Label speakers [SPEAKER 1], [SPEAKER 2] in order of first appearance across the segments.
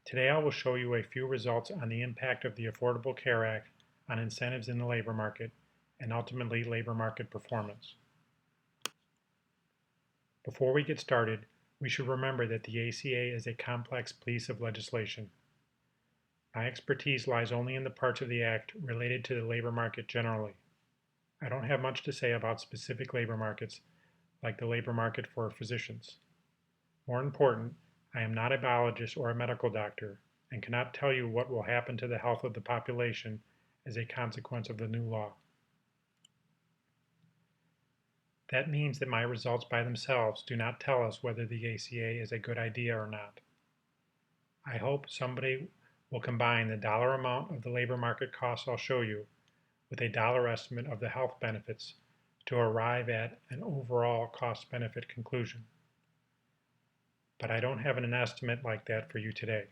[SPEAKER 1] Today I will show you a few results on the impact of the Affordable Care Act on incentives in the labor market and ultimately labor market performance. Before we get started, we should remember that the ACA is a complex piece of legislation. My expertise lies only in the parts of the Act related to the labor market generally. I don't have much to say about specific labor markets, like the labor market for physicians. More important, I am not a biologist or a medical doctor and cannot tell you what will happen to the health of the population as a consequence of the new law. That means that my results by themselves do not tell us whether the ACA is a good idea or not. I hope somebody will combine the dollar amount of the labor market costs I'll show you with a dollar estimate of the health benefits to arrive at an overall cost-benefit conclusion. But I don't have an estimate like that for you today.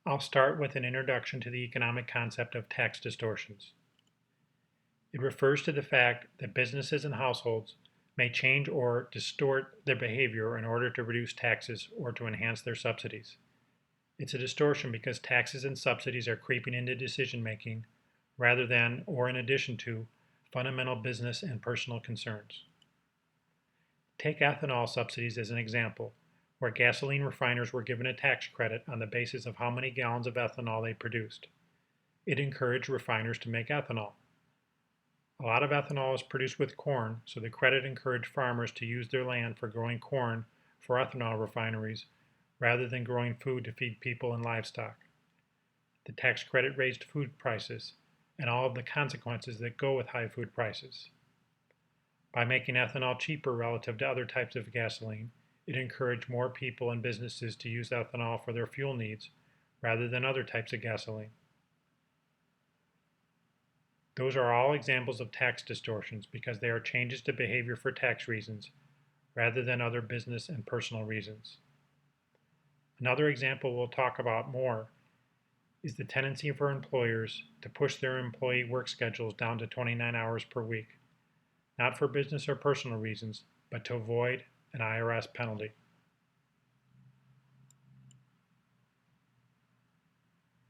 [SPEAKER 1] I'll start with an introduction to the economic concept of tax distortions. It refers to the fact that businesses and households may change or distort their behavior in order to reduce taxes or to enhance their subsidies. It's a distortion because taxes and subsidies are creeping into decision making rather than, or in addition to, fundamental business and personal concerns. Take ethanol subsidies as an example, where gasoline refiners were given a tax credit on the basis of how many gallons of ethanol they produced. It encouraged refiners to make ethanol. A lot of ethanol is produced with corn, so the credit encouraged farmers to use their land for growing corn for ethanol refineries rather than growing food to feed people and livestock. The tax credit raised food prices and all of the consequences that go with high food prices. By making ethanol cheaper relative to other types of gasoline, it encouraged more people and businesses to use ethanol for their fuel needs rather than other types of gasoline. Those are all examples of tax distortions because they are changes to behavior for tax reasons rather than other business and personal reasons. Another example we'll talk about more is the tendency for employers to push their employee work schedules down to 29 hours per week, not for business or personal reasons, but to avoid an IRS penalty.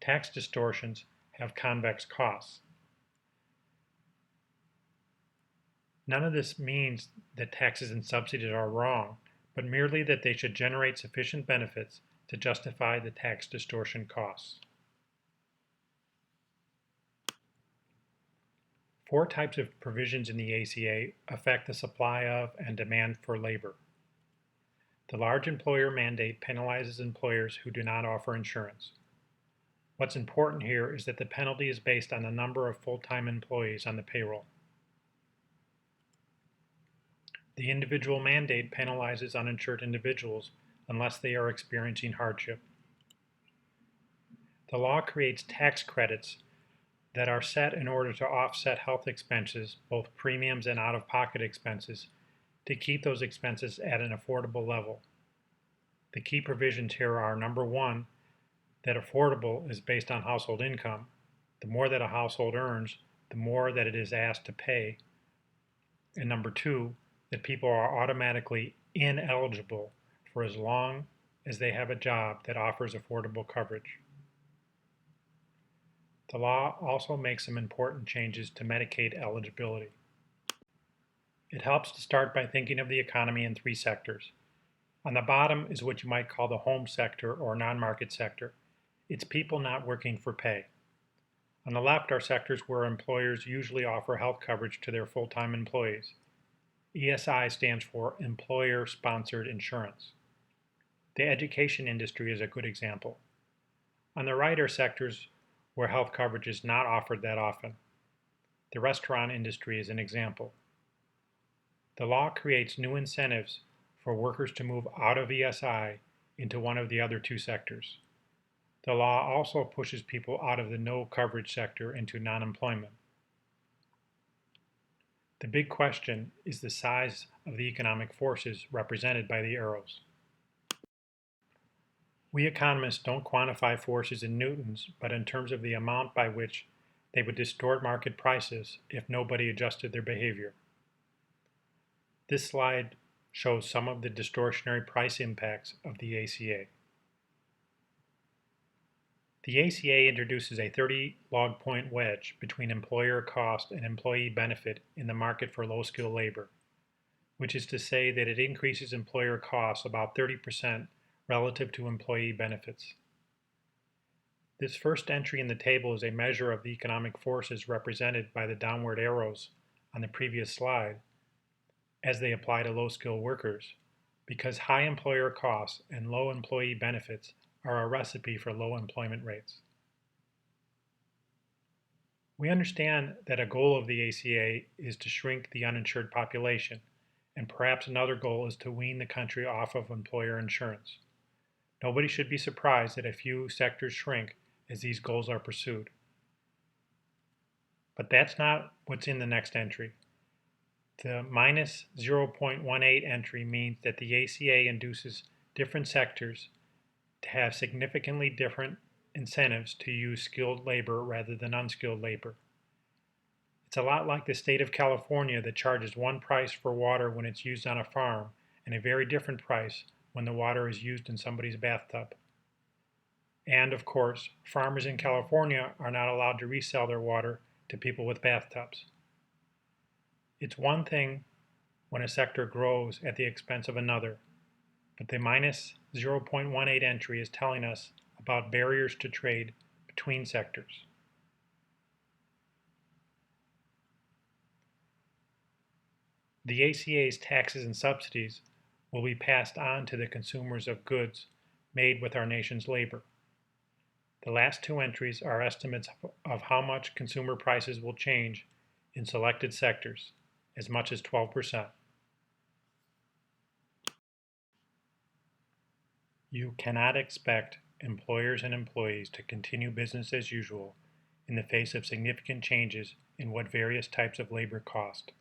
[SPEAKER 1] Tax distortions have convex costs. None of this means that taxes and subsidies are wrong, but merely that they should generate sufficient benefits to justify the tax distortion costs. 4 types of provisions in the ACA affect the supply of and demand for labor. The large employer mandate penalizes employers who do not offer insurance. What's important here is that the penalty is based on the number of full-time employees on the payroll. The individual mandate penalizes uninsured individuals unless they are experiencing hardship. The law creates tax credits that are set in order to offset health expenses, both premiums and out-of-pocket expenses, to keep those expenses at an affordable level. The key provisions here are, number 1, that affordable is based on household income. The more that a household earns, the more that it is asked to pay. And number 2, that people are automatically ineligible for as long as they have a job that offers affordable coverage. The law also makes some important changes to Medicaid eligibility. It helps to start by thinking of the economy in 3 sectors. On the bottom is what you might call the home sector or non-market sector. It's people not working for pay. On the left are sectors where employers usually offer health coverage to their full-time employees. ESI stands for Employer-Sponsored Insurance. The education industry is a good example. On the right are sectors where health coverage is not offered that often. The restaurant industry is an example. The law creates new incentives for workers to move out of ESI into one of the other 2 sectors. The law also pushes people out of the no coverage sector into non-employment. The big question is the size of the economic forces represented by the arrows. We economists don't quantify forces in newtons, but in terms of the amount by which they would distort market prices if nobody adjusted their behavior. This slide shows some of the distortionary price impacts of the ACA. The ACA introduces a 30 log point wedge between employer cost and employee benefit in the market for low-skilled labor, which is to say that it increases employer costs about 30% relative to employee benefits. This first entry in the table is a measure of the economic forces represented by the downward arrows on the previous slide as they apply to low-skilled workers, because high employer costs and low employee benefits are a recipe for low employment rates. We understand that a goal of the ACA is to shrink the uninsured population, and perhaps another goal is to wean the country off of employer insurance. Nobody should be surprised that a few sectors shrink as these goals are pursued. But that's not what's in the next entry. The minus 0.18 entry means that the ACA induces different sectors to have significantly different incentives to use skilled labor rather than unskilled labor. It's a lot like the state of California that charges one price for water when it's used on a farm and a very different price when the water is used in somebody's bathtub. And of course, farmers in California are not allowed to resell their water to people with bathtubs. It's one thing when a sector grows at the expense of another, but the minus 0.18 entry is telling us about barriers to trade between sectors. The ACA's taxes and subsidies will be passed on to the consumers of goods made with our nation's labor. The last two entries are estimates of how much consumer prices will change in selected sectors, as much as 12%. You cannot expect employers and employees to continue business as usual in the face of significant changes in what various types of labor cost.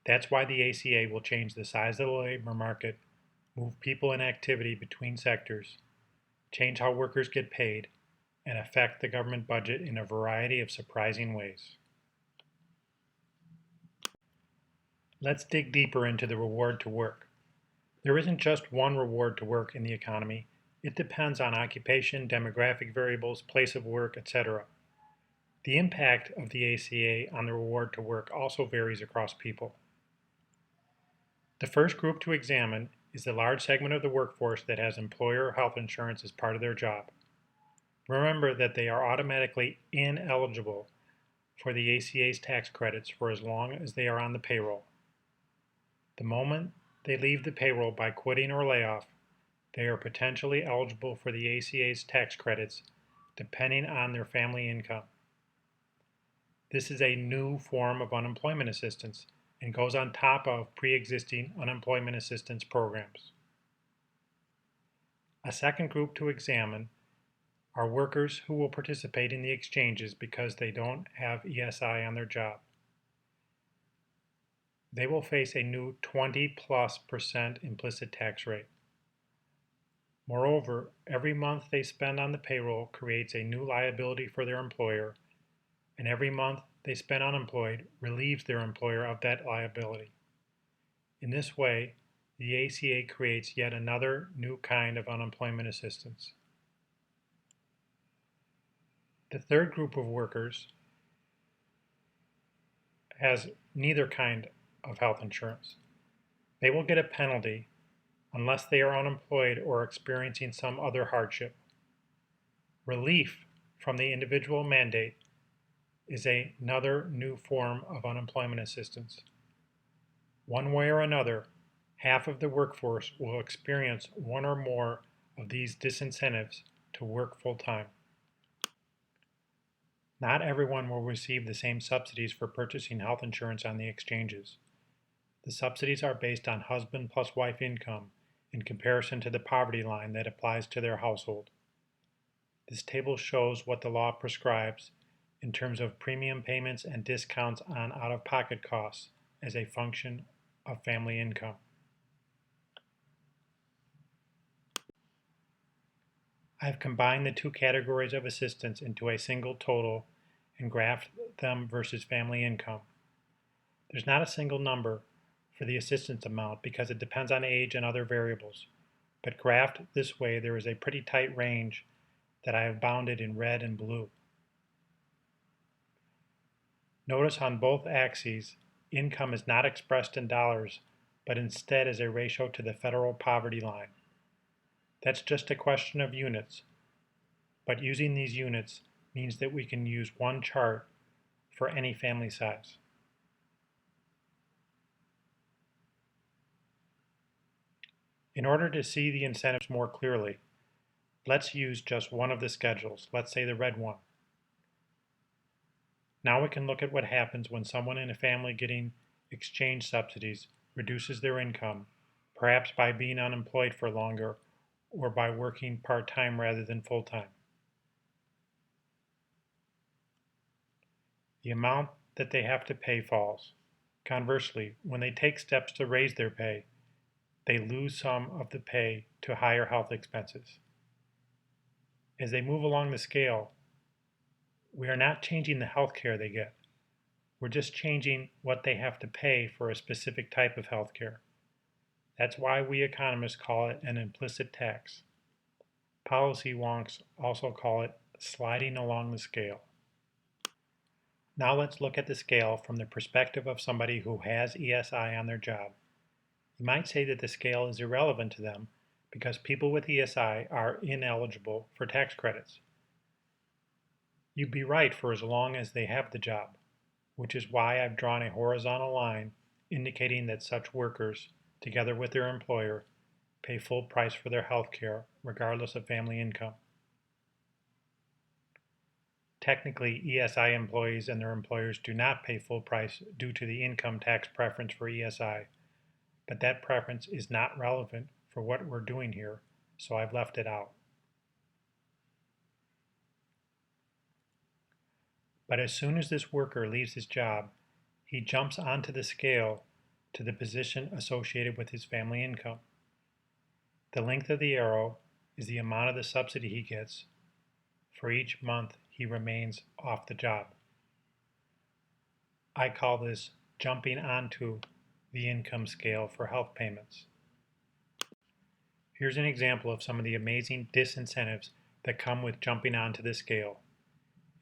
[SPEAKER 1] That's why the ACA will change the size of the labor market, move people and activity between sectors, change how workers get paid, and affect the government budget in a variety of surprising ways. Let's dig deeper into the reward to work. There isn't just one reward to work in the economy. It depends on occupation, demographic variables, place of work, etc. The impact of the ACA on the reward to work also varies across people. The first group to examine is the large segment of the workforce that has employer health insurance as part of their job. Remember that they are automatically ineligible for the ACA's tax credits for as long as they are on the payroll. The moment they leave the payroll by quitting or layoff, they are potentially eligible for the ACA's tax credits depending on their family income. This is a new form of unemployment assistance and goes on top of pre-existing unemployment assistance programs. A second group to examine are workers who will participate in the exchanges because they don't have ESI on their job. They will face a new 20+% implicit tax rate. Moreover, every month they spend on the payroll creates a new liability for their employer, and every month they spend unemployed relieves their employer of that liability. In this way, the ACA creates yet another new kind of unemployment assistance. The third group of workers has neither kind of health insurance. They will get a penalty unless they are unemployed or experiencing some other hardship. Relief from the individual mandate is another new form of unemployment assistance. One way or another, half of the workforce will experience one or more of these disincentives to work full-time. Not everyone will receive the same subsidies for purchasing health insurance on the exchanges. The subsidies are based on husband plus wife income in comparison to the poverty line that applies to their household. This table shows what the law prescribes in terms of premium payments and discounts on out-of-pocket costs as a function of family income. I've combined the two categories of assistance into a single total and graphed them versus family income. There's not a single number for the assistance amount because it depends on age and other variables, but graphed this way there is a pretty tight range that I have bounded in red and blue. Notice on both axes, income is not expressed in dollars, but instead as a ratio to the federal poverty line. That's just a question of units, but using these units means that we can use one chart for any family size. In order to see the incentives more clearly, let's use just one of the schedules, let's say the red one. Now we can look at what happens when someone in a family getting exchange subsidies reduces their income, perhaps by being unemployed for longer or by working part-time rather than full-time. The amount that they have to pay falls. Conversely, when they take steps to raise their pay, they lose some of the pay to higher health expenses. As they move along the scale, we are not changing the health care they get. We're just changing what they have to pay for a specific type of health care. That's why we economists call it an implicit tax. Policy wonks also call it sliding along the scale. Now let's look at the scale from the perspective of somebody who has ESI on their job. You might say that the scale is irrelevant to them because people with ESI are ineligible for tax credits. You'd be right for as long as they have the job, which is why I've drawn a horizontal line indicating that such workers, together with their employer, pay full price for their health care regardless of family income. Technically, ESI employees and their employers do not pay full price due to the income tax preference for ESI, but that preference is not relevant for what we're doing here, so I've left it out. But as soon as this worker leaves his job, he jumps onto the scale to the position associated with his family income. The length of the arrow is the amount of the subsidy he gets for each month he remains off the job. I call this jumping onto the income scale for health payments. Here's an example of some of the amazing disincentives that come with jumping onto the scale.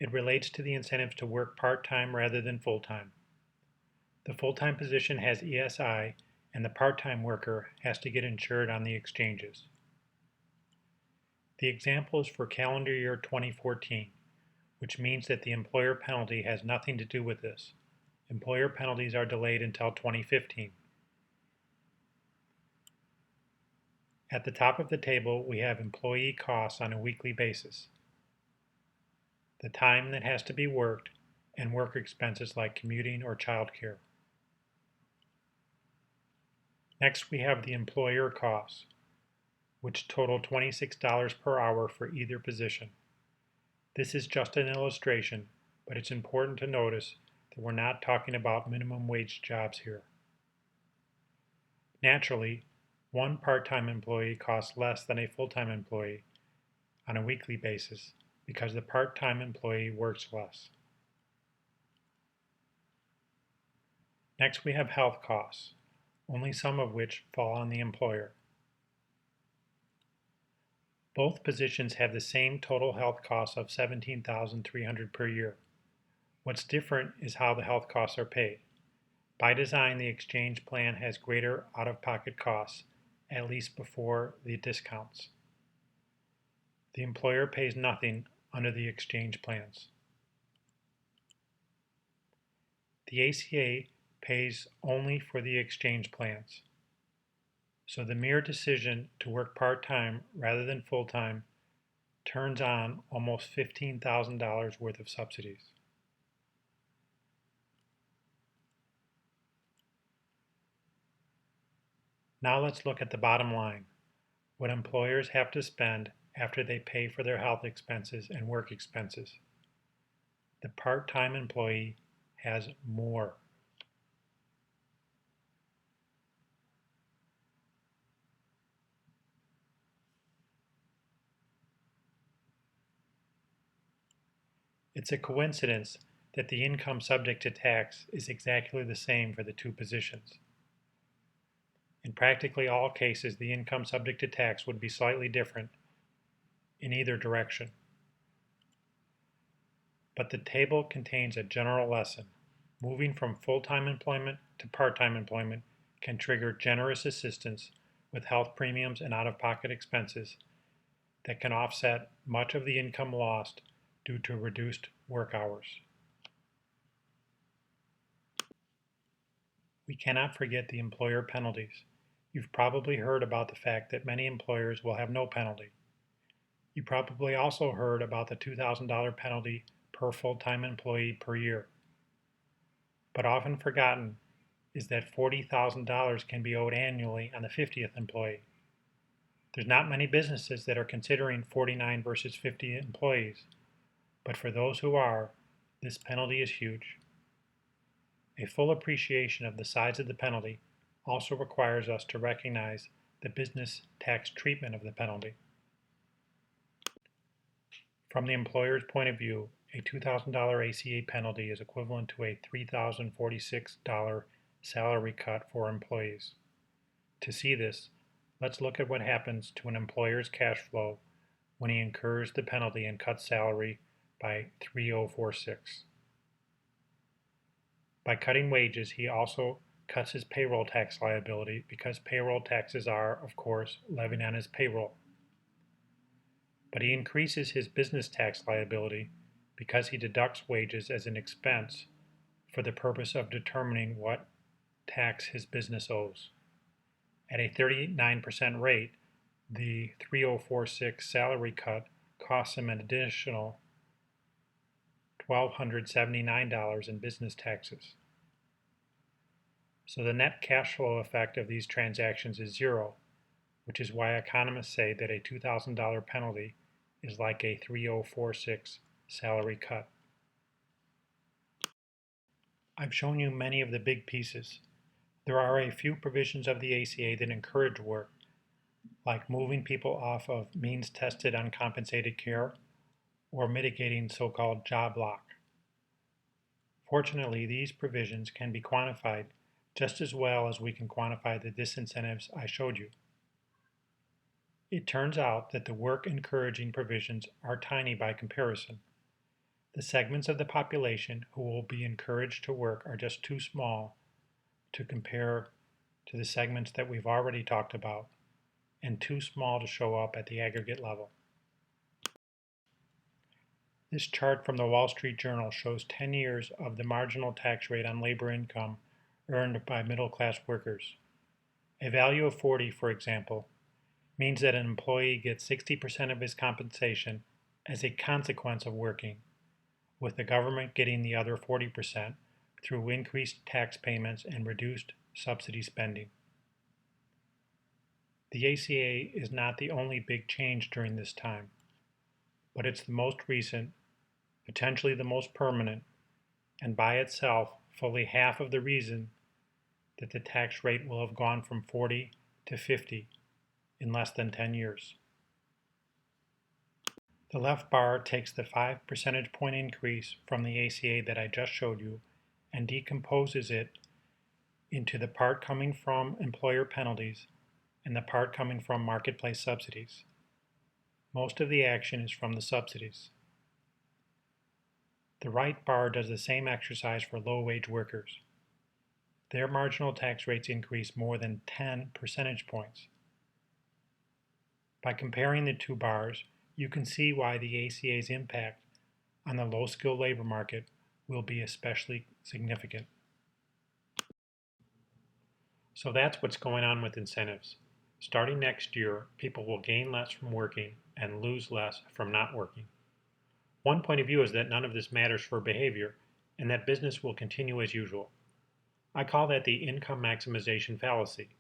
[SPEAKER 1] It relates to the incentives to work part-time rather than full-time. The full-time position has ESI, and the part-time worker has to get insured on the exchanges. The example is for calendar year 2014, which means that the employer penalty has nothing to do with this. Employer penalties are delayed until 2015. At the top of the table, we have employee costs on a weekly basis, the time that has to be worked, and work expenses like commuting or childcare. Next, we have the employer costs, which total $26 per hour for either position. This is just an illustration, but it's important to notice that we're not talking about minimum wage jobs here. Naturally, one part-time employee costs less than a full-time employee on a weekly basis because the part-time employee works less. Next, we have health costs, only some of which fall on the employer. Both positions have the same total health costs of $17,300 per year. What's different is how the health costs are paid. By design, the exchange plan has greater out-of-pocket costs, at least before the discounts. The employer pays nothing under the exchange plans. The ACA pays only for the exchange plans. So the mere decision to work part-time rather than full-time turns on almost $15,000 worth of subsidies. Now let's look at the bottom line, what employers have to spend after they pay for their health expenses and work expenses. The part-time employee has more. It's a coincidence that the income subject to tax is exactly the same for the two positions. In practically all cases, the income subject to tax would be slightly different in either direction. But the table contains a general lesson. Moving from full-time employment to part-time employment can trigger generous assistance with health premiums and out-of-pocket expenses that can offset much of the income lost due to reduced work hours. We cannot forget the employer penalties. You've probably heard about the fact that many employers will have no penalty. You probably also heard about the $2,000 penalty per full-time employee per year. But often forgotten is that $40,000 can be owed annually on the 50th employee. There's not many businesses that are considering 49 versus 50 employees, but for those who are, this penalty is huge. A full appreciation of the size of the penalty also requires us to recognize the business tax treatment of the penalty. From the employer's point of view, a $2,000 ACA penalty is equivalent to a $3,046 salary cut for employees. To see this, let's look at what happens to an employer's cash flow when he incurs the penalty and cuts salary by $3,046. By cutting wages, he also cuts his payroll tax liability because payroll taxes are, of course, levied on his payroll. But he increases his business tax liability because he deducts wages as an expense for the purpose of determining what tax his business owes. At a 39% rate, the $3,046 salary cut costs him an additional $1,279 in business taxes. So the net cash flow effect of these transactions is zero, which is why economists say that a $2,000 penalty is like a $3,046 salary cut. I've shown you many of the big pieces. There are a few provisions of the ACA that encourage work, like moving people off of means-tested uncompensated care or mitigating so-called job lock. Fortunately, these provisions can be quantified just as well as we can quantify the disincentives I showed you. It turns out that the work-encouraging provisions are tiny by comparison. The segments of the population who will be encouraged to work are just too small to compare to the segments that we've already talked about, and too small to show up at the aggregate level. This chart from the Wall Street Journal shows 10 years of the marginal tax rate on labor income earned by middle-class workers. A value of 40, for example, means that an employee gets 60% of his compensation as a consequence of working, with the government getting the other 40% through increased tax payments and reduced subsidy spending. The ACA is not the only big change during this time, but it's the most recent, potentially the most permanent, and by itself fully half of the reason that the tax rate will have gone from 40 to 50 in less than 10 years. The left bar takes the 5 percentage point increase from the ACA that I just showed you and decomposes it into the part coming from employer penalties and the part coming from marketplace subsidies. Most of the action is from the subsidies. The right bar does the same exercise for low-wage workers. Their marginal tax rates increase more than 10 percentage points. By comparing the two bars, you can see why the ACA's impact on the low-skilled labor market will be especially significant. So that's what's going on with incentives. Starting next year, people will gain less from working and lose less from not working. One point of view is that none of this matters for behavior and that business will continue as usual. I call that the income maximization fallacy,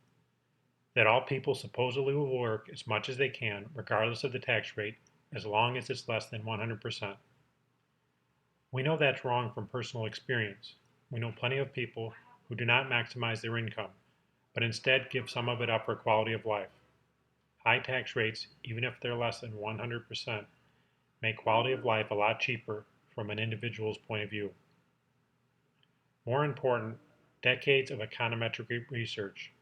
[SPEAKER 1] that all people supposedly will work as much as they can, regardless of the tax rate, as long as it's less than 100%. We know that's wrong from personal experience. We know plenty of people who do not maximize their income, but instead give some of it up for quality of life. High tax rates, even if they're less than 100%, make quality of life a lot cheaper from an individual's point of view. More important, decades of econometric research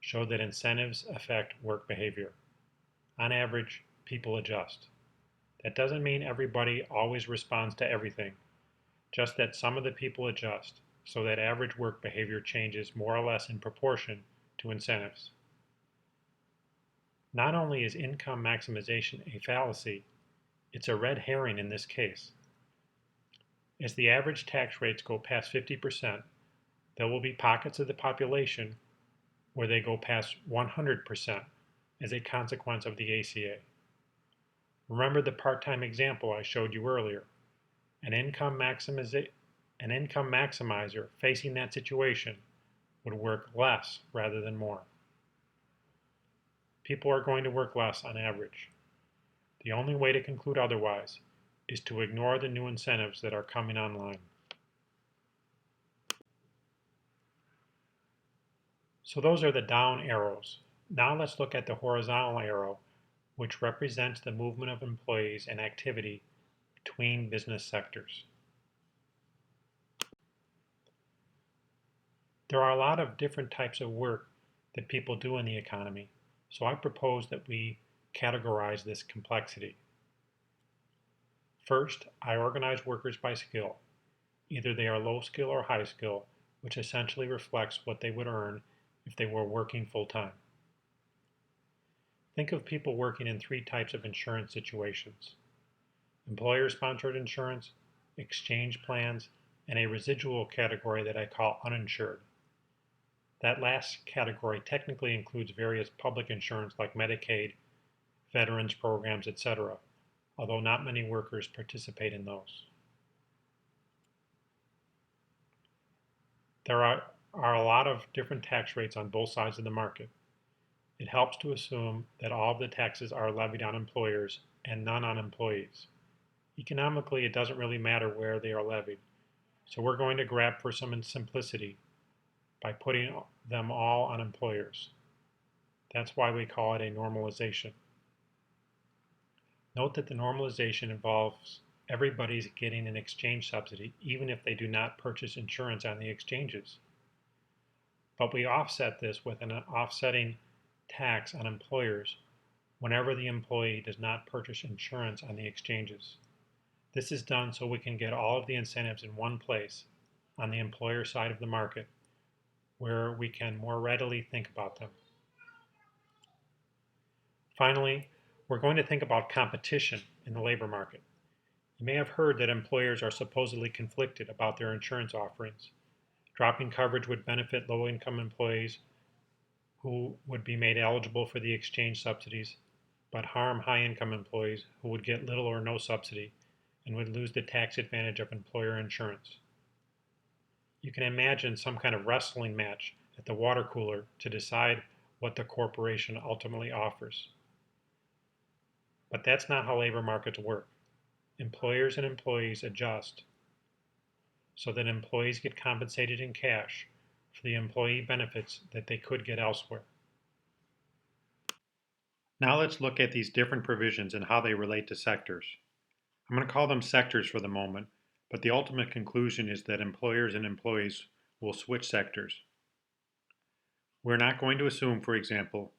[SPEAKER 1] showed that incentives affect work behavior. On average, people adjust. That doesn't mean everybody always responds to everything, just that some of the people adjust, so that average work behavior changes more or less in proportion to incentives. Not only is income maximization a fallacy, it's a red herring in this case. As the average tax rates go past 50%, there will be pockets of the population where they go past 100% as a consequence of the ACA. Remember the part-time example I showed you earlier. An income maximizer facing that situation would work less rather than more. People are going to work less on average. The only way to conclude otherwise is to ignore the new incentives that are coming online. So those are the down arrows. Now let's look at the horizontal arrow, which represents the movement of employees and activity between business sectors. There are a lot of different types of work that people do in the economy, so I propose that we categorize this complexity. First, I organize workers by skill. Either they are low skill or high skill, which essentially reflects what they would earn if they were working full-time. Think of people working in three types of insurance situations: employer-sponsored insurance, exchange plans, and a residual category that I call uninsured. That last category technically includes various public insurance like Medicaid, veterans programs, etc., although not many workers participate in those. There are a lot of different tax rates on both sides of the market. It helps to assume that all of the taxes are levied on employers and none on employees. Economically, it doesn't really matter where they are levied, so we're going to grab for some simplicity by putting them all on employers. That's why we call it a normalization. Note that the normalization involves everybody's getting an exchange subsidy, even if they do not purchase insurance on the exchanges. But we offset this with an offsetting tax on employers whenever the employee does not purchase insurance on the exchanges. This is done so we can get all of the incentives in one place on the employer side of the market, where we can more readily think about them. Finally, we're going to think about competition in the labor market. You may have heard that employers are supposedly conflicted about their insurance offerings. Dropping coverage would benefit low-income employees who would be made eligible for the exchange subsidies, but harm high-income employees who would get little or no subsidy and would lose the tax advantage of employer insurance. You can imagine some kind of wrestling match at the water cooler to decide what the corporation ultimately offers. But that's not how labor markets work. Employers and employees adjust so that employees get compensated in cash for the employee benefits that they could get elsewhere. Now let's look at these different provisions and how they relate to sectors. I'm going to call them sectors for the moment, but the ultimate conclusion is that employers and employees will switch sectors. We're not going to assume, for example,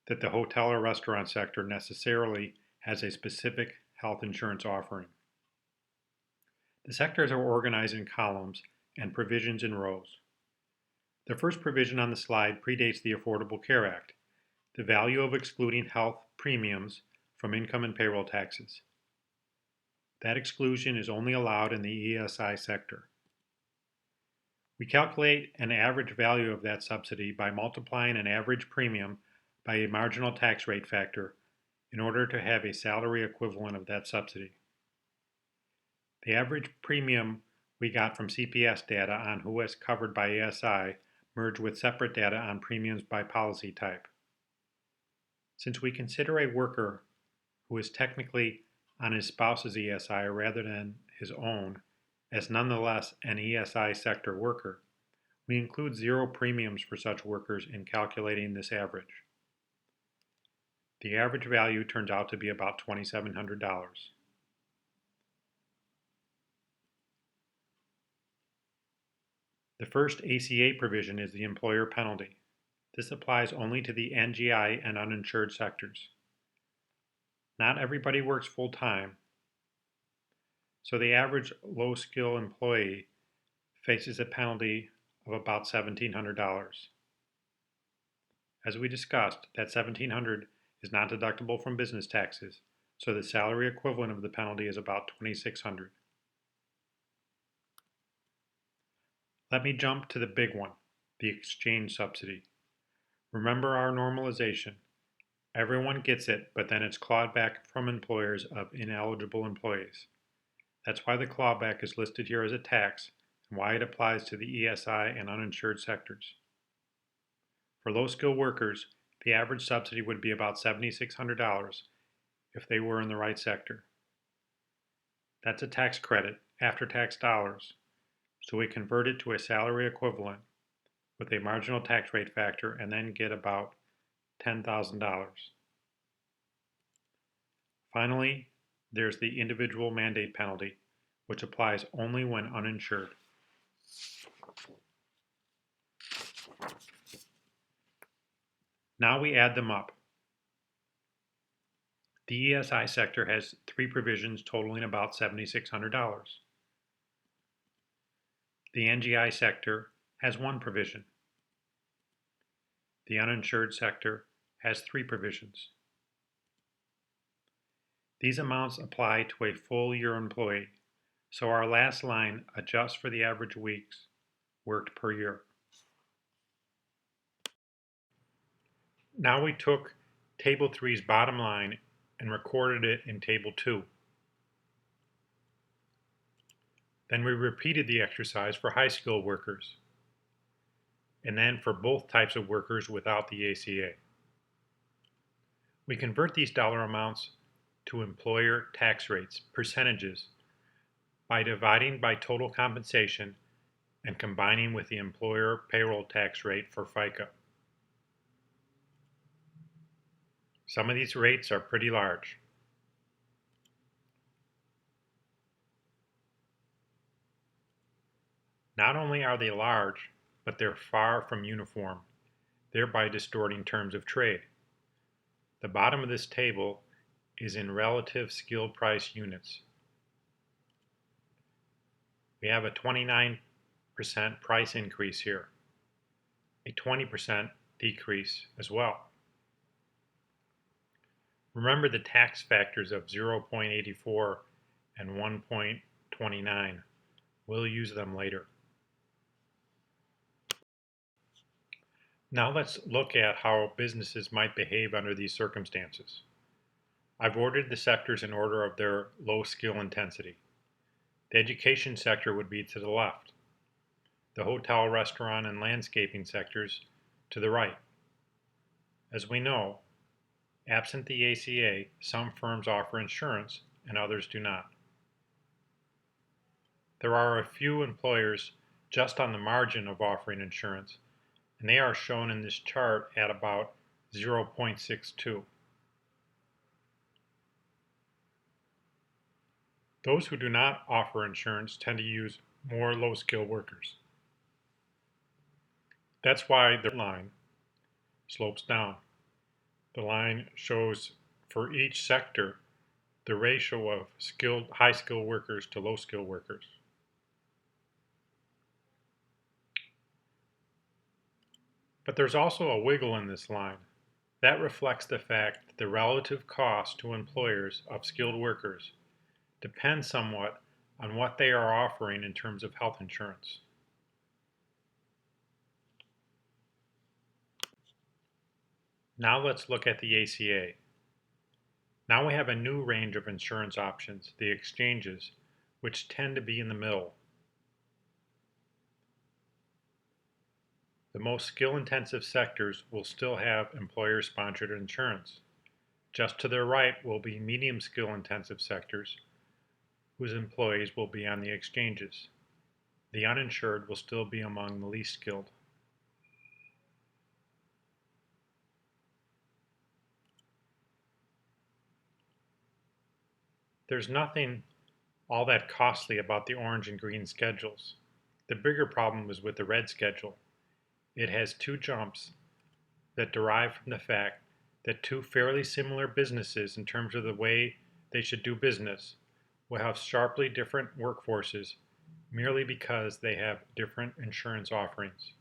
[SPEAKER 1] that the hotel or restaurant sector necessarily has a specific health insurance offering. The sectors are organized in columns and provisions in rows. The first provision on the slide predates the Affordable Care Act, the value of excluding health premiums from income and payroll taxes. That exclusion is only allowed in the ESI sector. We calculate an average value of that subsidy by multiplying an average premium by a marginal tax rate factor in order to have a salary equivalent of that subsidy. The average premium we got from CPS data on who is covered by ESI merged with separate data on premiums by policy type. Since we consider a worker who is technically on his spouse's ESI rather than his own as nonetheless an ESI sector worker, we include zero premiums for such workers in calculating this average. The average value turns out to be about $2,700. The first ACA provision is the employer penalty. This applies only to the NGI and uninsured sectors. Not everybody works full-time, so the average low-skill employee faces a penalty of about $1,700. As we discussed, that $1,700 is not deductible from business taxes, so the salary equivalent of the penalty is about $2,600. Let me jump to the big one, the exchange subsidy. Remember our normalization. Everyone gets it, but then it's clawed back from employers of ineligible employees. That's why the clawback is listed here as a tax and why it applies to the ESI and uninsured sectors. For low-skilled workers, the average subsidy would be about $7,600 if they were in the right sector. That's a tax credit, after-tax dollars, so we convert it to a salary equivalent with a marginal tax rate factor and then get about $10,000. Finally, there's the individual mandate penalty, which applies only when uninsured. Now we add them up. The ESI sector has 3 provisions totaling about $7,600. The NGI sector has 1 provision. The uninsured sector has 3 provisions. These amounts apply to a full year employee, so our last line adjusts for the average weeks worked per year. Now we took Table 3's bottom line and recorded it in Table 2. Then we repeated the exercise for high-skilled workers, and then for both types of workers without the ACA. We convert these dollar amounts to employer tax rates, percentages, by dividing by total compensation and combining with the employer payroll tax rate for FICA. Some of these rates are pretty large. Not only are they large, but they're far from uniform, thereby distorting terms of trade. The bottom of this table is in relative skilled price units. We have a 29% price increase here, a 20% decrease as well. Remember the tax factors of 0.84 and 1.29. We'll use them later. Now let's look at how businesses might behave under these circumstances. I've ordered the sectors in order of their low skill intensity. The education sector would be to the left. The hotel, restaurant, and landscaping sectors to the right. As we know, absent the ACA, some firms offer insurance and others do not. There are a few employers just on the margin of offering insurance, and they are shown in this chart at about 0.62. Those who do not offer insurance tend to use more low-skilled workers. That's why the line slopes down. The line shows for each sector the ratio of high-skilled workers to low-skilled workers. But there's also a wiggle in this line. That reflects the fact that the relative cost to employers of skilled workers depends somewhat on what they are offering in terms of health insurance. Now let's look at the ACA. Now we have a new range of insurance options, the exchanges, which tend to be in the middle. The most skill-intensive sectors will still have employer-sponsored insurance. Just to their right will be medium skill-intensive sectors, whose employees will be on the exchanges. The uninsured will still be among the least skilled. There's nothing all that costly about the orange and green schedules. The bigger problem is with the red schedule. It has 2 jumps that derive from the fact that two fairly similar businesses in terms of the way they should do business will have sharply different workforces merely because they have different insurance offerings.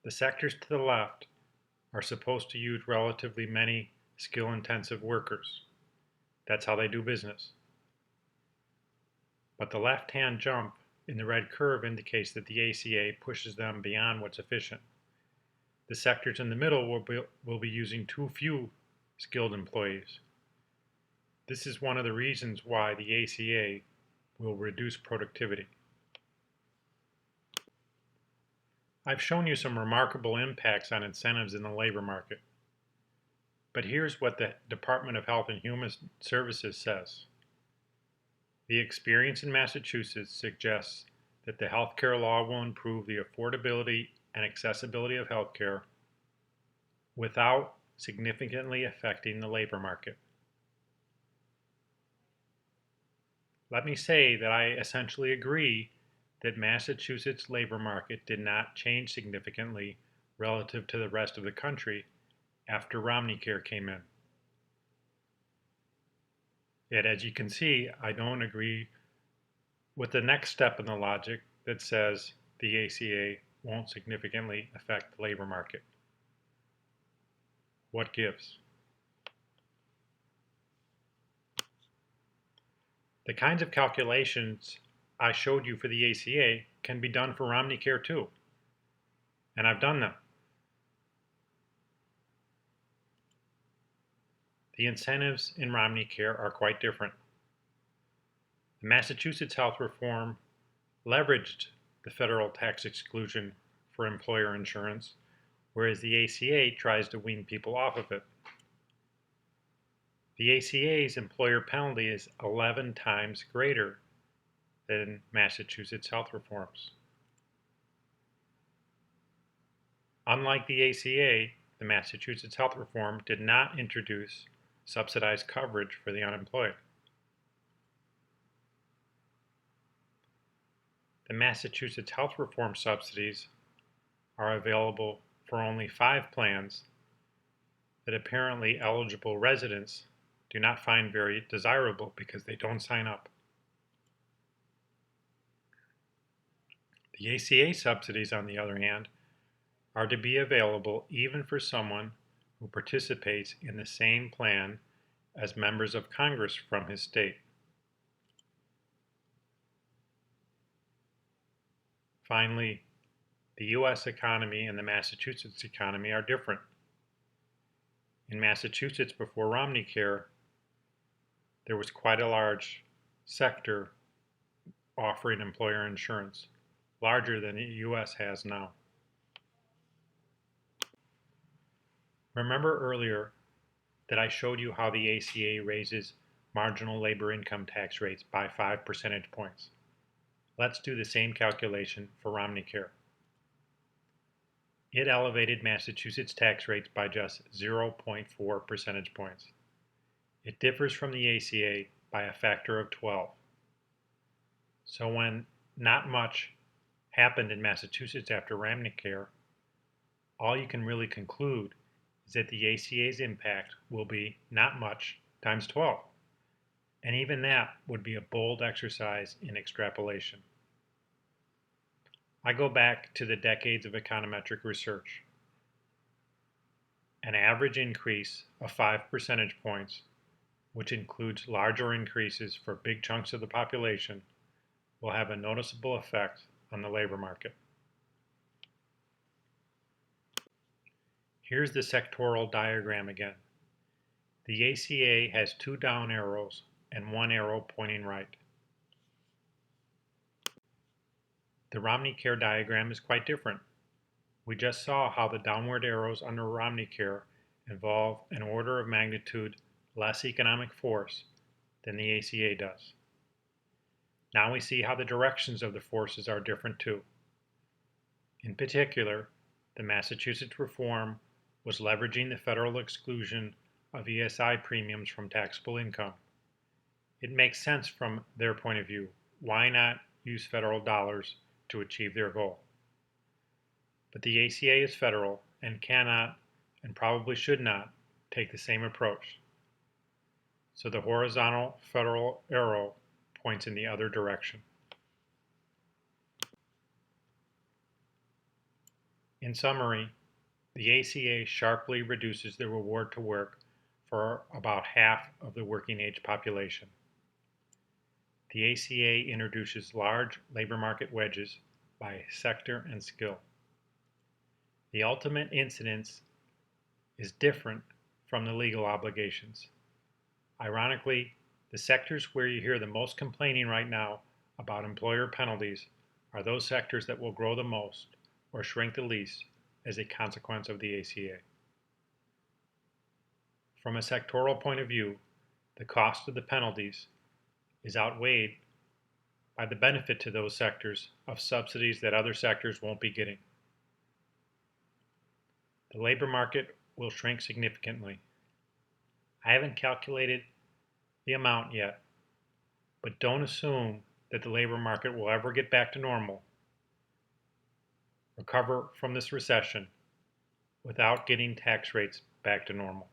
[SPEAKER 1] The sectors to the left are supposed to use relatively many skill-intensive workers. That's how they do business. But the left-hand jump in the red curve indicates that the ACA pushes them beyond what's efficient. The sectors in the middle will be using too few skilled employees. This is one of the reasons why the ACA will reduce productivity. I've shown you some remarkable impacts on incentives in the labor market. But here's what the Department of Health and Human Services says. The experience in Massachusetts suggests that the healthcare law will improve the affordability and accessibility of healthcare without significantly affecting the labor market. Let me say that I essentially agree that Massachusetts' labor market did not change significantly relative to the rest of the country after Romneycare came in. Yet, as you can see, I don't agree with the next step in the logic that says the ACA won't significantly affect the labor market. What gives? The kinds of calculations I showed you for the ACA can be done for Romneycare too, and I've done them. The incentives in Romneycare are quite different. The Massachusetts health reform leveraged the federal tax exclusion for employer insurance, whereas the ACA tries to wean people off of it. The ACA's employer penalty is 11 times greater than Massachusetts health reforms. Unlike the ACA, the Massachusetts health reform did not introduce subsidized coverage for the unemployed. The Massachusetts health reform subsidies are available for only 5 plans that apparently eligible residents do not find very desirable because they don't sign up. The ACA subsidies, on the other hand, are to be available even for someone who participates in the same plan as members of Congress from his state. Finally, the U.S. economy and the Massachusetts economy are different. In Massachusetts before Romneycare, there was quite a large sector offering employer insurance, larger than the U.S. has now. Remember earlier that I showed you how the ACA raises marginal labor income tax rates by 5 percentage points. Let's do the same calculation for Romneycare. It elevated Massachusetts tax rates by just 0.4 percentage points. It differs from the ACA by a factor of 12. So when not much happened in Massachusetts after Romneycare, all you can really conclude is that the ACA's impact will be not much times 12. And even that would be a bold exercise in extrapolation. I go back to the decades of econometric research. An average increase of 5 percentage points, which includes larger increases for big chunks of the population, will have a noticeable effect on the labor market. Here's the sectoral diagram again. The ACA has 2 down arrows and 1 arrow pointing right. The Romneycare diagram is quite different. We just saw how the downward arrows under Romneycare involve an order of magnitude less economic force than the ACA does. Now we see how the directions of the forces are different too. In particular, the Massachusetts reform was leveraging the federal exclusion of ESI premiums from taxable income. It makes sense from their point of view. Why not use federal dollars to achieve their goal? But the ACA is federal and cannot, and probably should not, take the same approach. So the horizontal federal arrow points in the other direction. In summary, the ACA sharply reduces the reward to work for about half of the working age population. The ACA introduces large labor market wedges by sector and skill. The ultimate incidence is different from the legal obligations. Ironically, the sectors where you hear the most complaining right now about employer penalties are those sectors that will grow the most or shrink the least as a consequence of the ACA. From a sectoral point of view, the cost of the penalties is outweighed by the benefit to those sectors of subsidies that other sectors won't be getting. The labor market will shrink significantly. I haven't calculated the amount yet, but don't assume that the labor market will ever get back to normal, recover from this recession, without getting tax rates back to normal.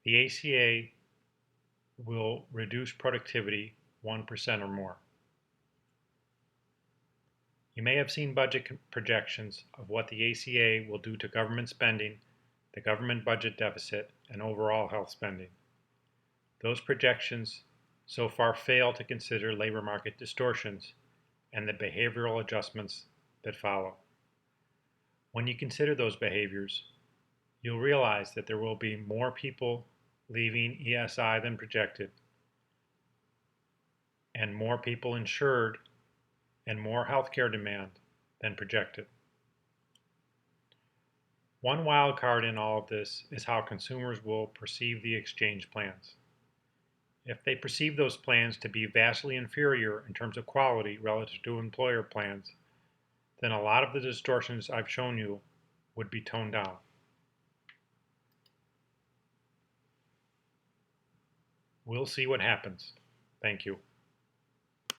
[SPEAKER 1] The ACA will reduce productivity 1% or more. You may have seen budget projections of what the ACA will do to government spending, the government budget deficit, and overall health spending. Those projections so far fail to consider labor market distortions and the behavioral adjustments that follow. When you consider those behaviors, you'll realize that there will be more people leaving ESI than projected, and more people insured, and more healthcare demand than projected. One wild card in all of this is how consumers will perceive the exchange plans. If they perceive those plans to be vastly inferior in terms of quality relative to employer plans, then a lot of the distortions I've shown you would be toned down. We'll see what happens. Thank you.